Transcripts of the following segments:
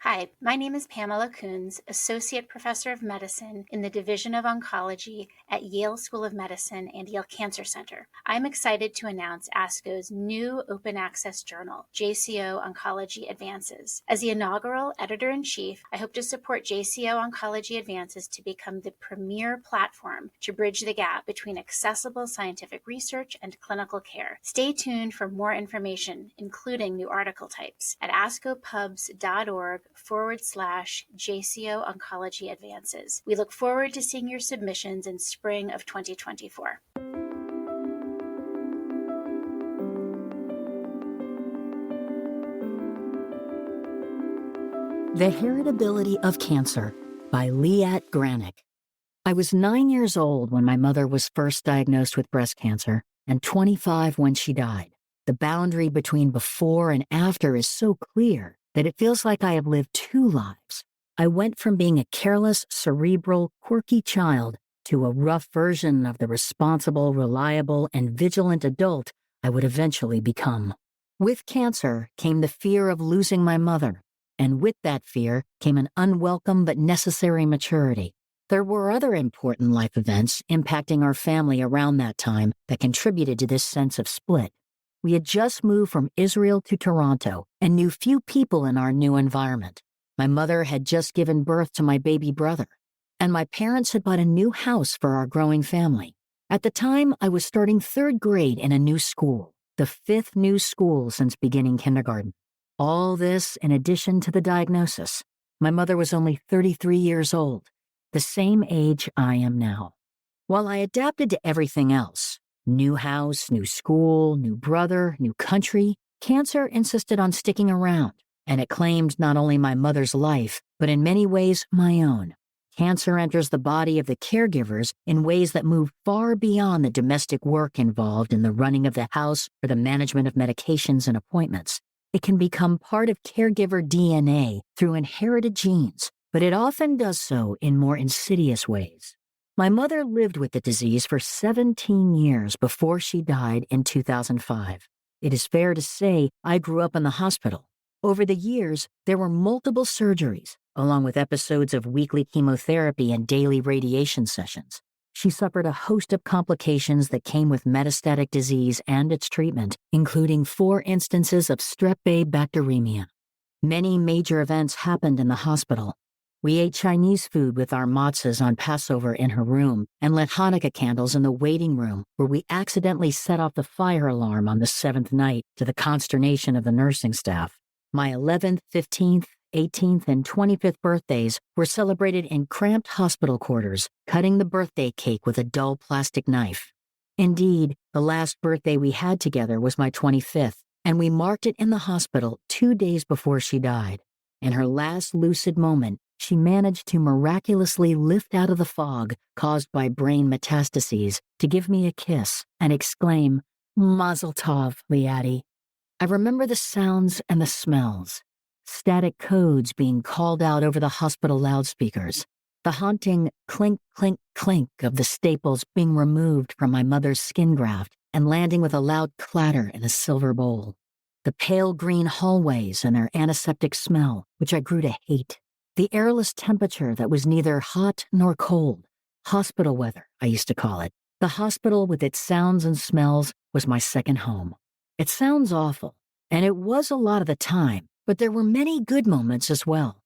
Hi, my name is Pamela Coons, Associate Professor of Medicine in the Division of Oncology at Yale School of Medicine and Yale Cancer Center. I'm excited to announce ASCO's new open access journal, JCO Oncology Advances. As the inaugural editor-in-chief, I hope to support JCO Oncology Advances to become the premier platform to bridge the gap between accessible scientific research and clinical care. Stay tuned for more information, including new article types, at ascopubs.org/JCO Oncology Advances. We look forward to seeing your submissions in spring of 2024. The Heritability of Cancer by Liat Granick. I was 9 years old when my mother was first diagnosed with breast cancer and 25 when she died. The boundary between before and after is so clear that it feels like I have lived two lives. I went from being a careless, cerebral, quirky child to a rough version of the responsible, reliable, and vigilant adult I would eventually become. With cancer came the fear of losing my mother, and with that fear came an unwelcome but necessary maturity. There were other important life events impacting our family around that time that contributed to this sense of split. We had just moved from Israel to Toronto and knew few people in our new environment. My mother had just given birth to my baby brother, and my parents had bought a new house for our growing family. At the time, I was starting third grade in a new school, the fifth new school since beginning kindergarten. All this in addition to the diagnosis. My mother was only 33 years old, the same age I am now. While I adapted to everything else, new house, new school, new brother, new country, cancer insisted on sticking around, and it claimed not only my mother's life, but in many ways my own. Cancer enters the body of the caregivers in ways that move far beyond the domestic work involved in the running of the house or the management of medications and appointments. It can become part of caregiver DNA through inherited genes, but it often does so in more insidious ways. My mother lived with the disease for 17 years before she died in 2005. It is fair to say I grew up in the hospital. Over the years, there were multiple surgeries, along with episodes of weekly chemotherapy and daily radiation sessions. She suffered a host of complications that came with metastatic disease and its treatment, including 4 instances of strep A bacteremia. Many major events happened in the hospital. We ate Chinese food with our matzahs on Passover in her room and lit Hanukkah candles in the waiting room where we accidentally set off the fire alarm on the 7th night to the consternation of the nursing staff. My 11th, 15th, 18th, and 25th birthdays were celebrated in cramped hospital quarters, cutting the birthday cake with a dull plastic knife. Indeed, the last birthday we had together was my 25th, and we marked it in the hospital 2 days before she died. In her last lucid moment, she managed to miraculously lift out of the fog caused by brain metastases to give me a kiss and exclaim, "Mazel tov, Liati." I remember the sounds and the smells. Static codes being called out over the hospital loudspeakers. The haunting clink, clink, clink of the staples being removed from my mother's skin graft and landing with a loud clatter in a silver bowl. The pale green hallways and their antiseptic smell, which I grew to hate. The airless temperature that was neither hot nor cold. Hospital weather, I used to call it. The hospital with its sounds and smells was my second home. It sounds awful, and it was a lot of the time, but there were many good moments as well.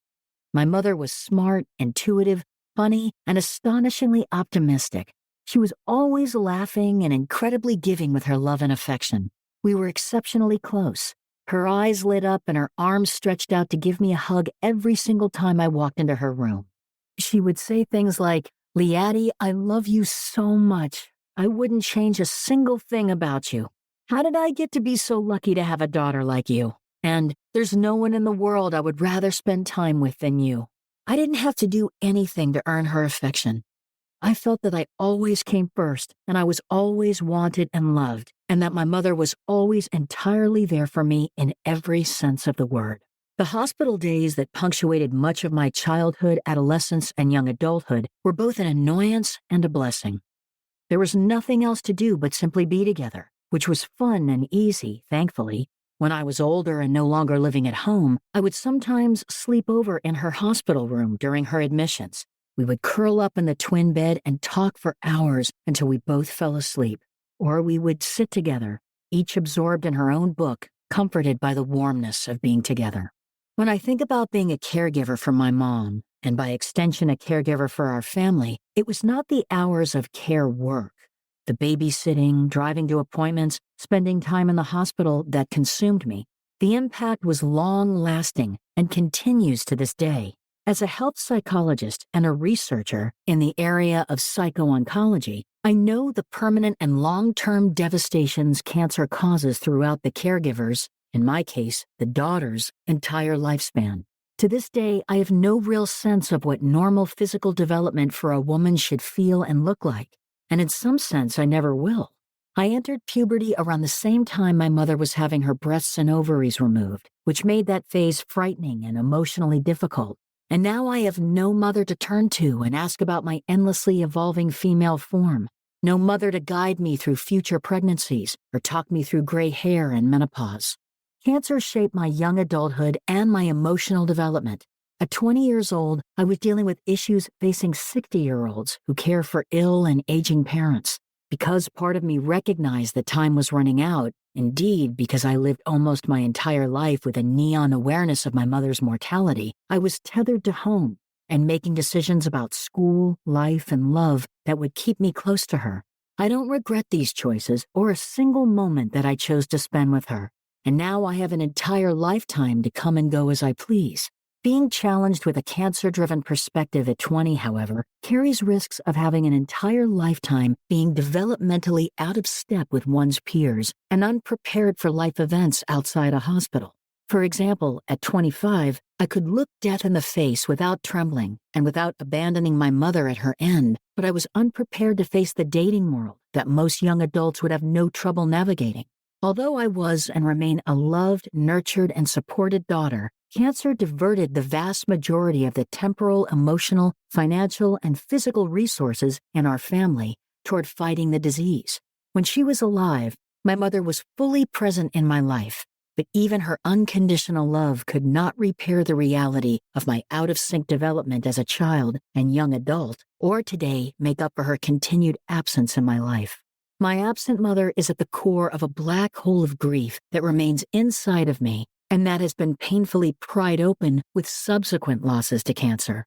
My mother was smart, intuitive, funny, and astonishingly optimistic. She was always laughing and incredibly giving with her love and affection. We were exceptionally close. Her eyes lit up and her arms stretched out to give me a hug every single time I walked into her room. She would say things like, "Liati, I love you so much. I wouldn't change a single thing about you. How did I get to be so lucky to have a daughter like you? And there's no one in the world I would rather spend time with than you." I didn't have to do anything to earn her affection. I felt that I always came first, and I was always wanted and loved, and that my mother was always entirely there for me in every sense of the word. The hospital days that punctuated much of my childhood, adolescence, and young adulthood were both an annoyance and a blessing. There was nothing else to do but simply be together, which was fun and easy, thankfully, When I was older and no longer living at home, I would sometimes sleep over in her hospital room during her admissions. We would curl up in the twin bed and talk for hours until we both fell asleep. Or we would sit together, each absorbed in her own book, comforted by the warmness of being together. When I think about being a caregiver for my mom, and by extension a caregiver for our family, it was not the hours of care work, the babysitting, driving to appointments, spending time in the hospital that consumed me. The impact was long-lasting and continues to this day. As a health psychologist and a researcher in the area of psycho-oncology, I know the permanent and long-term devastations cancer causes throughout the caregiver's, in my case, the daughter's, entire lifespan. To this day, I have no real sense of what normal physical development for a woman should feel and look like, and in some sense, I never will. I entered puberty around the same time my mother was having her breasts and ovaries removed, which made that phase frightening and emotionally difficult. And now I have no mother to turn to and ask about my endlessly evolving female form, no mother to guide me through future pregnancies or talk me through gray hair and menopause. Cancer shaped my young adulthood and my emotional development. At 20 years old, I was dealing with issues facing 60-year-olds who care for ill and aging parents. Because part of me recognized that time was running out, indeed because I lived almost my entire life with a neon awareness of my mother's mortality, I was tethered to home and making decisions about school, life, and love that would keep me close to her. I don't regret these choices or a single moment that I chose to spend with her. And now I have an entire lifetime to come and go as I please. Being challenged with a cancer-driven perspective at 20, however, carries risks of having an entire lifetime being developmentally out of step with one's peers and unprepared for life events outside a hospital. For example, at 25, I could look death in the face without trembling and without abandoning my mother at her end, but I was unprepared to face the dating world that most young adults would have no trouble navigating. Although I was and remain a loved, nurtured, and supported daughter, cancer diverted the vast majority of the temporal, emotional, financial, and physical resources in our family toward fighting the disease. When she was alive, my mother was fully present in my life, but even her unconditional love could not repair the reality of my out-of-sync development as a child and young adult, or today make up for her continued absence in my life. My absent mother is at the core of a black hole of grief that remains inside of me and that has been painfully pried open with subsequent losses to cancer.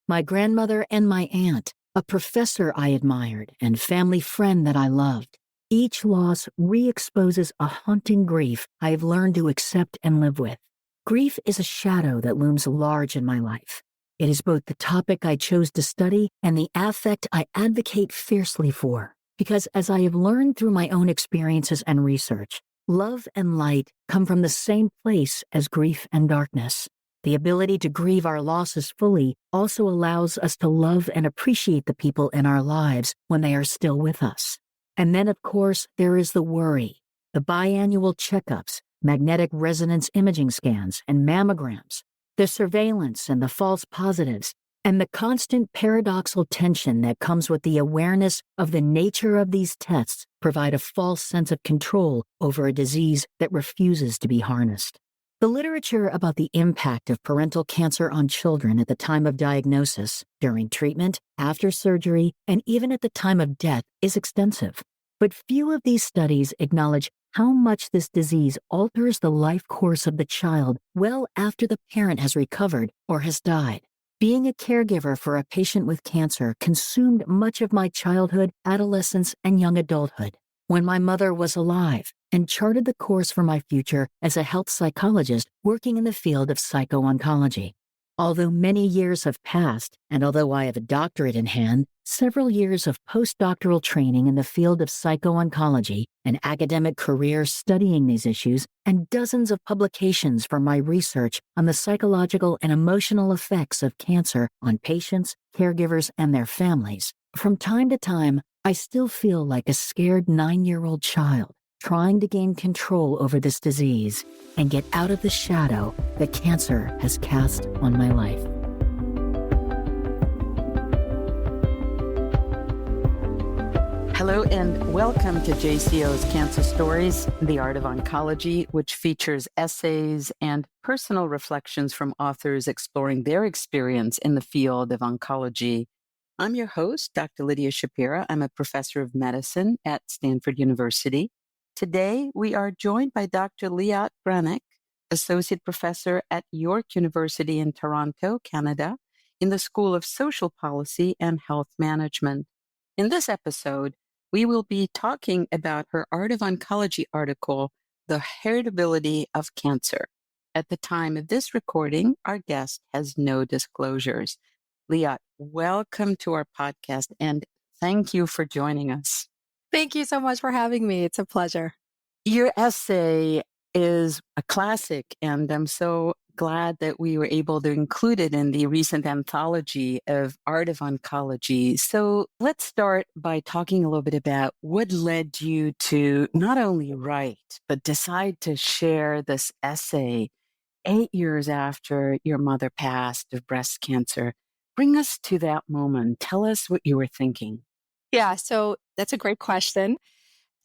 My grandmother and my aunt, a professor I admired and family friend that I loved. Each loss re-exposes a haunting grief I have learned to accept and live with. Grief is a shadow that looms large in my life. It is both the topic I chose to study and the affect I advocate fiercely for. Because as I have learned through my own experiences and research, love and light come from the same place as grief and darkness. The ability to grieve our losses fully also allows us to love and appreciate the people in our lives when they are still with us. And then, of course, there is the worry, the biannual checkups, magnetic resonance imaging scans, and mammograms, the surveillance and the false positives, and the constant paradoxical tension that comes with the awareness of the nature of these tests provide a false sense of control over a disease that refuses to be harnessed. The literature about the impact of parental cancer on children at the time of diagnosis, during treatment, after surgery, and even at the time of death is extensive. But few of these studies acknowledge how much this disease alters the life course of the child well after the parent has recovered or has died. Being a caregiver for a patient with cancer consumed much of my childhood, adolescence, and young adulthood. When my mother was alive, and charted the course for my future as a health psychologist working in the field of psycho-oncology. Although many years have passed, and although I have a doctorate in hand, several years of postdoctoral training in the field of psycho-oncology, an academic career studying these issues, and dozens of publications from my research on the psychological and emotional effects of cancer on patients, caregivers, and their families, from time to time, I still feel like a scared 9-year-old child trying to gain control over this disease and get out of the shadow that cancer has cast on my life. Hello and welcome to JCO's Cancer Stories, the Art of Oncology, which features essays and personal reflections from authors exploring their experience in the field of oncology. I'm your host, Dr. Lydia Shapira. I'm a professor of medicine at Stanford University. Today, we are joined by Dr. Liat Granick, associate professor at York University in Toronto, Canada, in the School of Social Policy and Health Management. In this episode, we will be talking about her Art of Oncology article, The Heritability of Cancer. At the time of this recording, our guest has no disclosures. Liat, welcome to our podcast and thank you for joining us. Thank you so much for having me. It's a pleasure. Your essay is a classic, and I'm so glad that we were able to include it in the recent anthology of Art of Oncology. So let's start by talking a little bit about what led you to not only write, but decide to share this essay 8 years after your mother passed of breast cancer. Bring us to that moment. Tell us what you were thinking. Yeah, so that's a great question.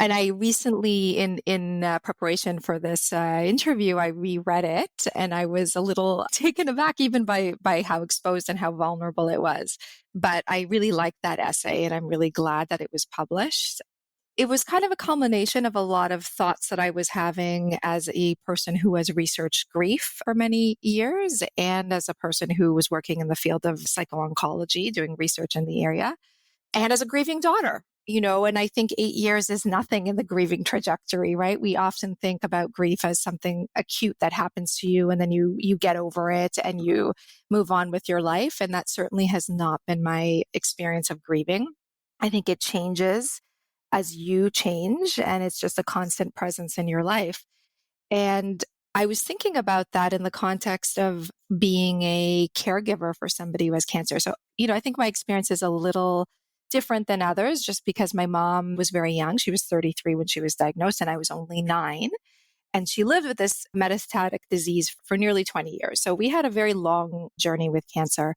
And I recently, in preparation for this interview, I reread it, and I was a little taken aback even by how exposed and how vulnerable it was. But I really liked that essay, and I'm really glad that it was published. It was kind of a culmination of a lot of thoughts that I was having as a person who has researched grief for many years, and as a person who was working in the field of psycho-oncology, doing research in the area, and as a grieving daughter. And I think 8 years is nothing in the grieving trajectory, right? We often think about grief as something acute that happens to you, and then you get over it and you move on with your life. And that certainly has not been my experience of grieving. I think it changes as you change, and it's just a constant presence in your life. And I was thinking about that in the context of being a caregiver for somebody who has cancer. So, I think my experience is a little different than others just because my mom was very young. She was 33 when she was diagnosed, and I was only 9. And she lived with this metastatic disease for nearly 20 years. So we had a very long journey with cancer.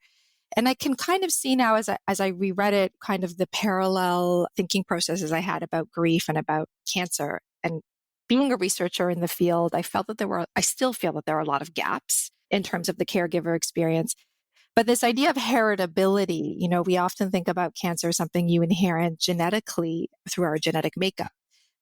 And I can kind of see now as I reread it, kind of the parallel thinking processes I had about grief and about cancer. And being a researcher in the field, I still feel that there are a lot of gaps in terms of the caregiver experience. But this idea of heritability, we often think about cancer as something you inherit genetically through our genetic makeup.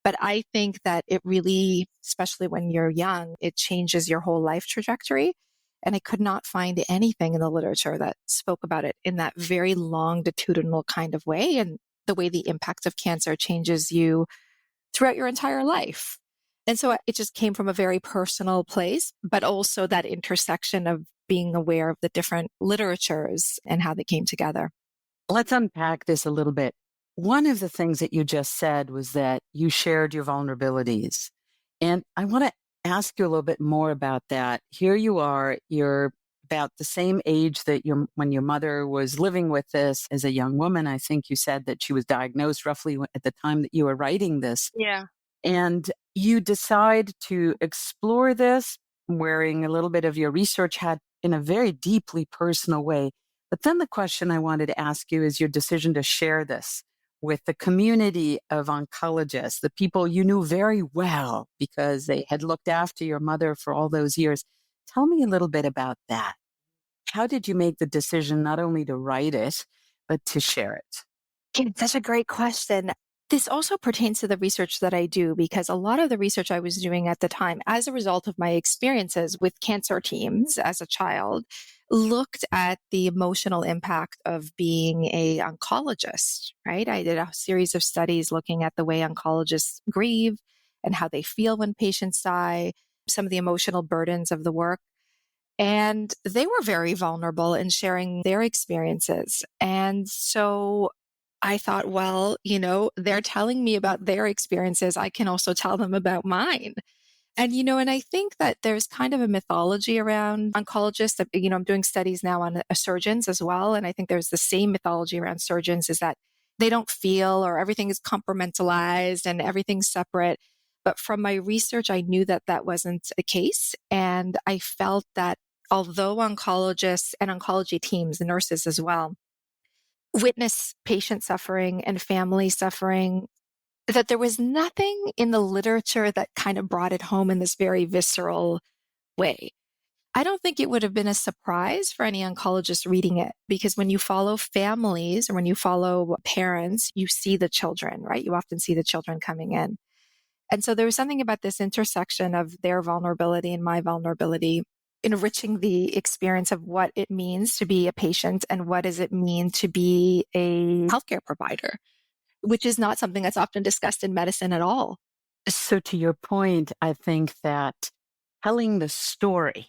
But I think that it really, especially when you're young, it changes your whole life trajectory. And I could not find anything in the literature that spoke about it in that very longitudinal kind of way, and the way the impact of cancer changes you throughout your entire life. And so it just came from a very personal place, but also that intersection of being aware of the different literatures and how they came together. Let's unpack this a little bit. One of the things that you just said was that you shared your vulnerabilities. And I want to ask you a little bit more about that. Here you are, you're about the same age that when your mother was living with this as a young woman. I think you said that she was diagnosed roughly at the time that you were writing this. Yeah. And you decide to explore this, wearing a little bit of your research hat in a very deeply personal way. But then the question I wanted to ask you is your decision to share this with the community of oncologists, the people you knew very well because they had looked after your mother for all those years. Tell me a little bit about that. How did you make the decision not only to write it, but to share it? It's such a great question. This also pertains to the research that I do, because a lot of the research I was doing at the time, as a result of my experiences with cancer teams as a child, looked at the emotional impact of being a oncologist, right? I did a series of studies looking at the way oncologists grieve and how they feel when patients die, some of the emotional burdens of the work. And they were very vulnerable in sharing their experiences. And so I thought, well, they're telling me about their experiences. I can also tell them about mine. And I think that there's kind of a mythology around oncologists that, I'm doing studies now on surgeons as well. And I think there's the same mythology around surgeons, is that they don't feel, or everything is compartmentalized and everything's separate. But from my research, I knew that that wasn't the case. And I felt that although oncologists and oncology teams, the nurses as well, witness patient suffering and family suffering, that there was nothing in the literature that kind of brought it home in this very visceral way. I don't think it would have been a surprise for any oncologist reading it, because when you follow families or when you follow parents, you see the children, right? You often see the children coming in. And so there was something about this intersection of their vulnerability and my vulnerability, enriching the experience of what it means to be a patient and what does it mean to be a healthcare provider, which is not something that's often discussed in medicine at all. So to your point, I think that telling the story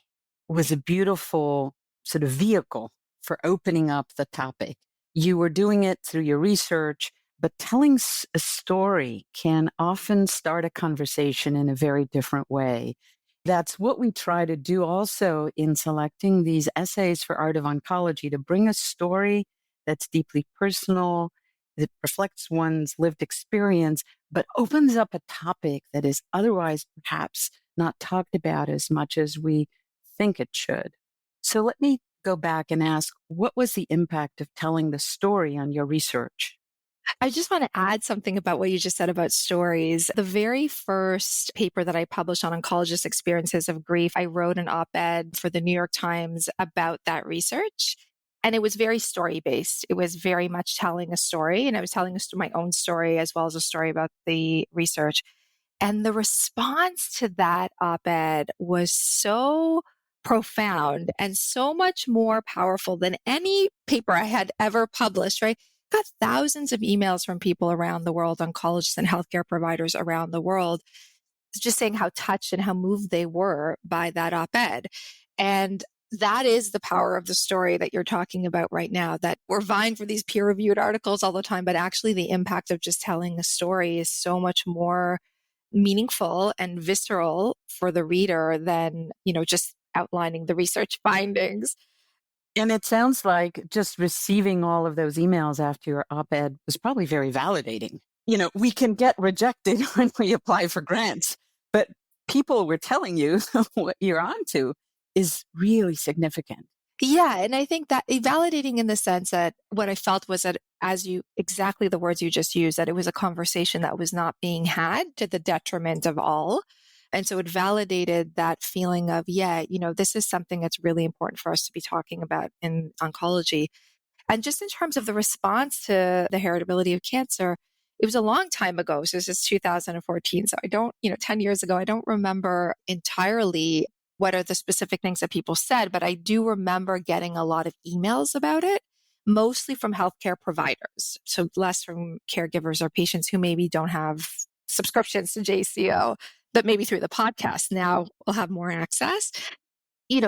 was a beautiful sort of vehicle for opening up the topic. You were doing it through your research, but telling a story can often start a conversation in a very different way. That's what we try to do also in selecting these essays for Art of Oncology, to bring a story that's deeply personal, that reflects one's lived experience, but opens up a topic that is otherwise perhaps not talked about as much as we think it should. So let me go back and ask, what was the impact of telling the story on your research? I just want to add something about what you just said about stories. The very first paper that I published on oncologist experiences of grief, I wrote an op-ed for the New York Times about that research. And it was very story based. It was very much telling a story. And I was telling my own story as well as a story about the research. And the response to that op-ed was so profound and so much more powerful than any paper I had ever published, right? Got thousands of emails from people around the world, oncologists and healthcare providers around the world, just saying how touched and how moved they were by that op-ed. And that is the power of the story that you're talking about right now, that we're vying for these peer-reviewed articles all the time, but actually the impact of just telling a story is so much more meaningful and visceral for the reader than, just outlining the research findings. And it sounds like just receiving all of those emails after your op-ed was probably very validating. We can get rejected when we apply for grants, but people were telling you what you're onto is really significant. Yeah. And I think that validating in the sense that what I felt was that, exactly the words you just used, that it was a conversation that was not being had to the detriment of all. And so it validated that feeling of, this is something that's really important for us to be talking about in oncology. And just in terms of the response to the heritability of cancer, it was a long time ago. So this is 2014. So I don't, 10 years ago, I don't remember entirely what are the specific things that people said, but I do remember getting a lot of emails about it, mostly from healthcare providers. So less from caregivers or patients who maybe don't have subscriptions to JCO, but maybe through the podcast now we'll have more access.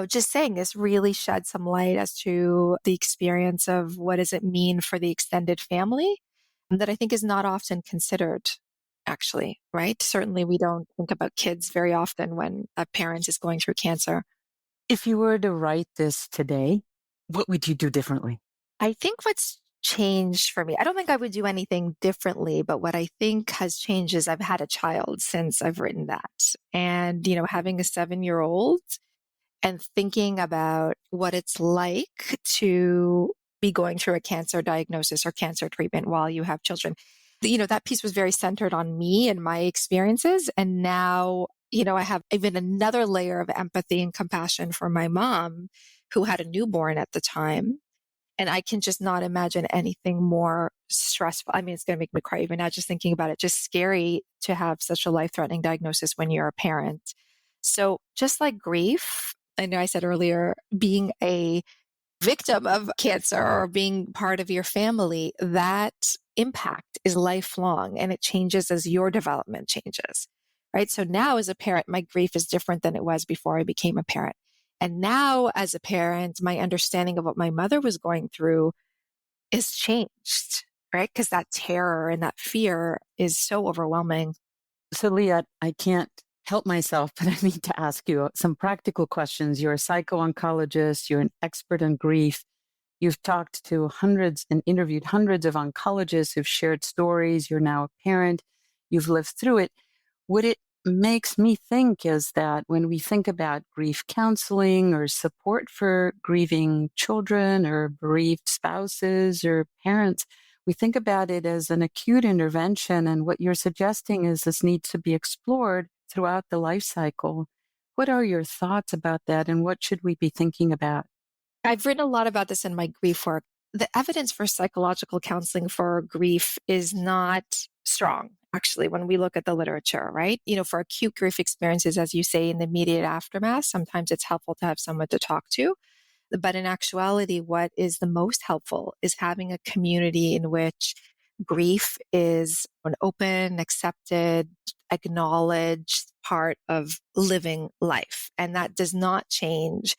Just saying this really shed some light as to the experience of what does it mean for the extended family that I think is not often considered, actually, right? Certainly we don't think about kids very often when a parent is going through cancer. If you were to write this today, what would you do differently? I think what's changed for me, I don't think I would do anything differently, but what I think has changed is I've had a child since I've written that. And, having a 7-year-old and thinking about what it's like to be going through a cancer diagnosis or cancer treatment while you have children. That piece was very centered on me and my experiences. And now, I have even another layer of empathy and compassion for my mom who had a newborn at the time. And I can just not imagine anything more stressful. I mean, it's going to make me cry even now just thinking about it. Just scary to have such a life-threatening diagnosis when you're a parent. So just like grief, I know I said earlier, being a victim of cancer or being part of your family, that impact is lifelong and it changes as your development changes, right? So now as a parent, my grief is different than it was before I became a parent. And now as a parent, my understanding of what my mother was going through is changed, right? Because that terror and that fear is so overwhelming. So Leah, I can't help myself, but I need to ask you some practical questions. You're a psycho-oncologist. You're an expert on grief. You've talked to hundreds and interviewed hundreds of oncologists who've shared stories. You're now a parent. You've lived through it. Would it makes me think is that when we think about grief counseling or support for grieving children or bereaved spouses or parents, we think about it as an acute intervention. And what you're suggesting is this needs to be explored throughout the life cycle. What are your thoughts about that, and what should we be thinking about? I've written a lot about this in my grief work. The evidence for psychological counseling for grief is not strong, actually, when we look at the literature, right? For acute grief experiences, as you say, in the immediate aftermath, sometimes it's helpful to have someone to talk to. But in actuality, what is the most helpful is having a community in which grief is an open, accepted, acknowledged part of living life. And that does not change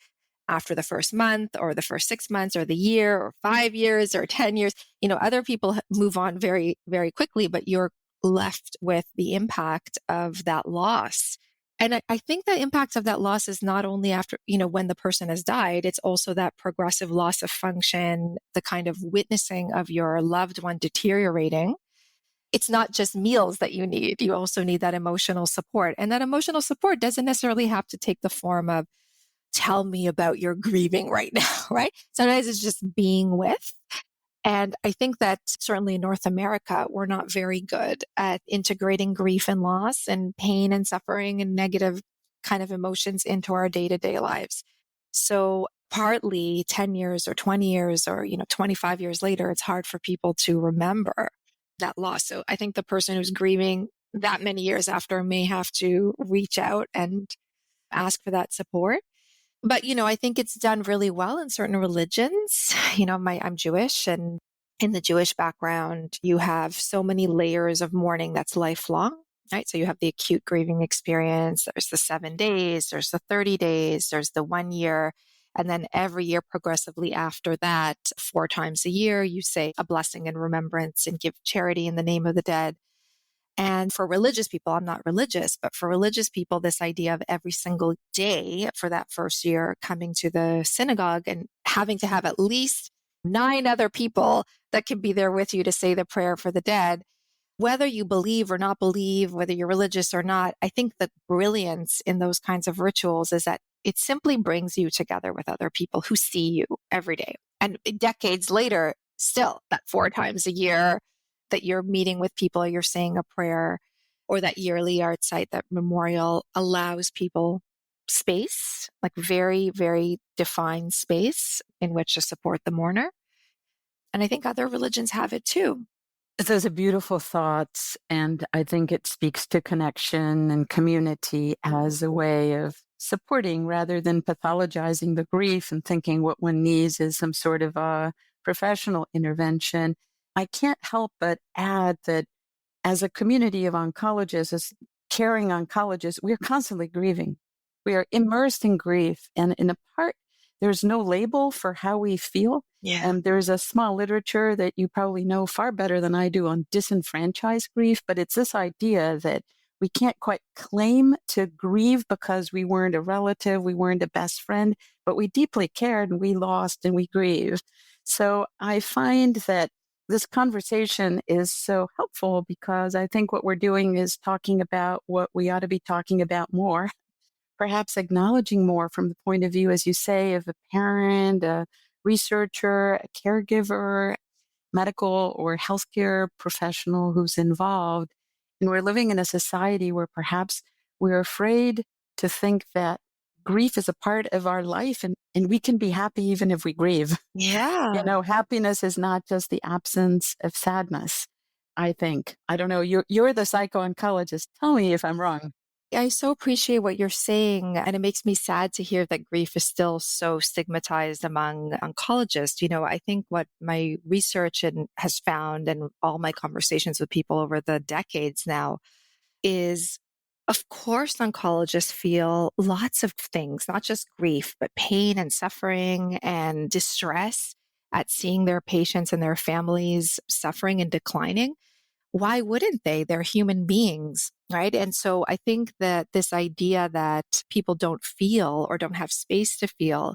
after the first month or the first 6 months or the year or 5 years or 10 years. Other people move on very, very quickly, but you're left with the impact of that loss. And I think the impact of that loss is not only after, when the person has died, it's also that progressive loss of function, the kind of witnessing of your loved one deteriorating. It's not just meals that you need. You also need that emotional support. And that emotional support doesn't necessarily have to take the form of, tell me about your grieving right now, right? Sometimes it's just being with. And I think that certainly in North America, we're not very good at integrating grief and loss and pain and suffering and negative kind of emotions into our day-to-day lives. So partly 10 years or 20 years or, 25 years later, it's hard for people to remember that loss. So I think the person who's grieving that many years after may have to reach out and ask for that support. But, I think it's done really well in certain religions. I'm Jewish, and in the Jewish background, you have so many layers of mourning that's lifelong, right? So you have the acute grieving experience. There's the 7 days, there's the 30 days, there's the 1 year. And then every year progressively after that, 4 times a year, you say a blessing and remembrance and give charity in the name of the dead. And for religious people, I'm not religious, but for religious people, this idea of every single day for that first year coming to the synagogue and having to have at least 9 other people that can be there with you to say the prayer for the dead, whether you believe or not believe, whether you're religious or not, I think the brilliance in those kinds of rituals is that it simply brings you together with other people who see you every day. And decades later, still that 4 times a year that you're meeting with people, you're saying a prayer, or that yearly art site, that memorial allows people space, like very, very defined space in which to support the mourner. And I think other religions have it too. Those are beautiful thoughts. And I think it speaks to connection and community as a way of supporting rather than pathologizing the grief and thinking what one needs is some sort of a professional intervention. I can't help but add that as a community of oncologists, as caring oncologists, we're constantly grieving. We are immersed in grief. And in a part, there's no label for how we feel. Yeah. And there's a small literature that you probably know far better than I do on disenfranchised grief, but it's this idea that we can't quite claim to grieve because we weren't a relative, we weren't a best friend, but we deeply cared and we lost and we grieved. So I find that this conversation is so helpful because I think what we're doing is talking about what we ought to be talking about more, perhaps acknowledging more from the point of view, as you say, of a parent, a researcher, a caregiver, medical or healthcare professional who's involved. And we're living in a society where perhaps we're afraid to think that grief is a part of our life and we can be happy even if we grieve. Yeah. Happiness is not just the absence of sadness, I think. I don't know. You're the psycho-oncologist. Tell me if I'm wrong. I so appreciate what you're saying. And it makes me sad to hear that grief is still so stigmatized among oncologists. I think what my research has found and all my conversations with people over the decades now is, of course, oncologists feel lots of things, not just grief, but pain and suffering and distress at seeing their patients and their families suffering and declining. Why wouldn't they? They're human beings, right? And so I think that this idea that people don't feel or don't have space to feel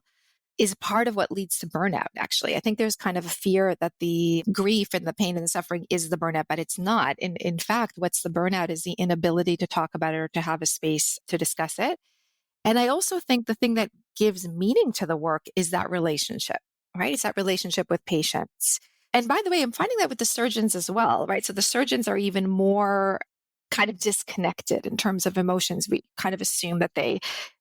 is part of what leads to burnout, actually. I think there's kind of a fear that the grief and the pain and the suffering is the burnout, but it's not. In fact, what's the burnout is the inability to talk about it or to have a space to discuss it. And I also think the thing that gives meaning to the work is that relationship, right? It's that relationship with patients. And by the way, I'm finding that with the surgeons as well, right? So the surgeons are even more kind of disconnected in terms of emotions. We kind of assume that they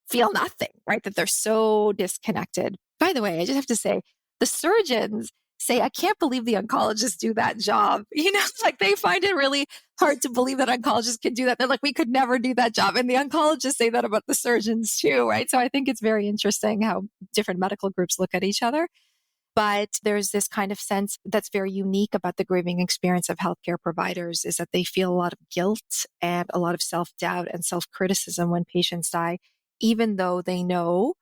feel nothing, right? That they're so disconnected. By the way, I just have to say, the surgeons say, I can't believe the oncologists do that job. It's like they find it really hard to believe that oncologists can do that. They're like, we could never do that job. And the oncologists say that about the surgeons too, right? So I think it's very interesting how different medical groups look at each other. But there's this kind of sense that's very unique about the grieving experience of healthcare providers is that they feel a lot of guilt and a lot of self-doubt and self-criticism when patients die, even though they know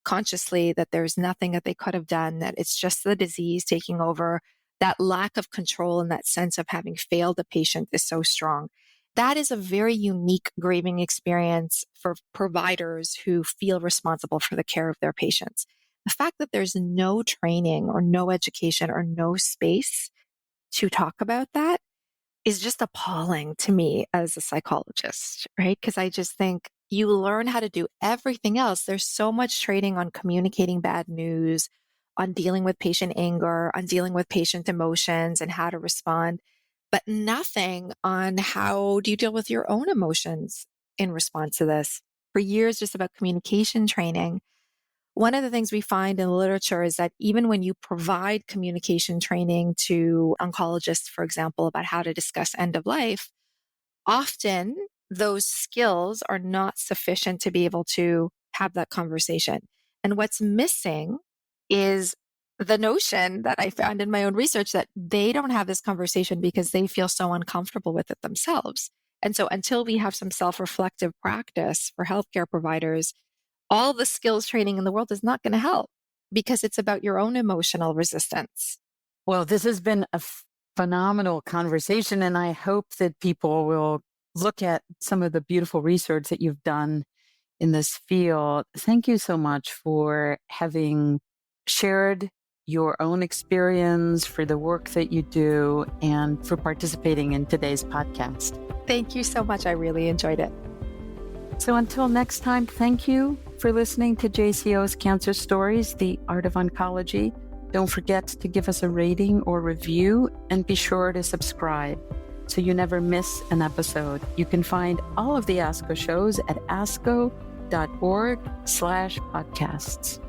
consciously that there's nothing that they could have done, that it's just the disease taking over. That lack of control and that sense of having failed a patient is so strong. That is a very unique grieving experience for providers who feel responsible for the care of their patients. The fact that there's no training or no education or no space to talk about that is just appalling to me as a psychologist, right? Because I just think you learn how to do everything else. There's so much training on communicating bad news, on dealing with patient anger, on dealing with patient emotions and how to respond, but nothing on how do you deal with your own emotions in response to this. For years, just about communication training. One of the things we find in the literature is that even when you provide communication training to oncologists, for example, about how to discuss end of life, often those skills are not sufficient to be able to have that conversation. And what's missing is the notion that I found in my own research that they don't have this conversation because they feel so uncomfortable with it themselves. And so until we have some self-reflective practice for healthcare providers, all the skills training in the world is not going to help because it's about your own emotional resistance. Well, this has been a phenomenal conversation, and I hope that people will look at some of the beautiful research that you've done in this field. Thank you so much for having shared your own experience, for the work that you do, and for participating in today's podcast. Thank you so much. I really enjoyed it. So until next time, thank you for listening to JCO's Cancer Stories, the Art of Oncology. Don't forget to give us a rating or review and be sure to subscribe so you never miss an episode. You can find all of the ASCO shows at asco.org/podcasts.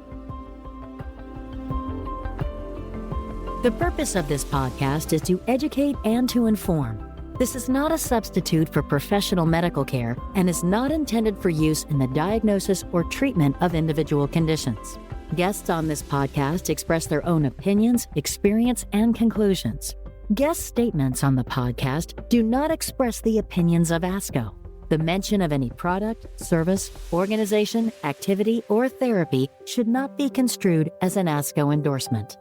The purpose of this podcast is to educate and to inform. This is not a substitute for professional medical care and is not intended for use in the diagnosis or treatment of individual conditions. Guests on this podcast express their own opinions, experience, and conclusions. Guest statements on the podcast do not express the opinions of ASCO. The mention of any product, service, organization, activity, or therapy should not be construed as an ASCO endorsement.